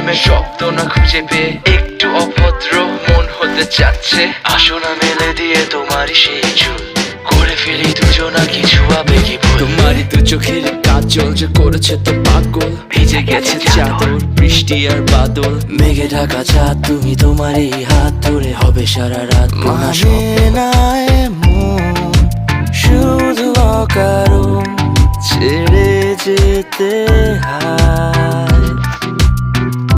প্রেমের শব্দ না খুঁজে পেয়ে একটু অভদ্র মন হতে চাচ্ছে। আসো না মেলে দিয়ে তোমারই সেই চুল, করে ফেলি দুজনা কিছু আবেগী ভুল। তোমারই দু চোখের কাজল যে করেছে তো পাগল, ভিজে গেছে চাদর বৃষ্টি আর বাদল। মেঘে ঢাকা চাঁদ তুমি তোমারই হাত ধরে হবে সারা রাত। মানে না এমন শুধু অকারণ ছেড়ে যেতে হয়।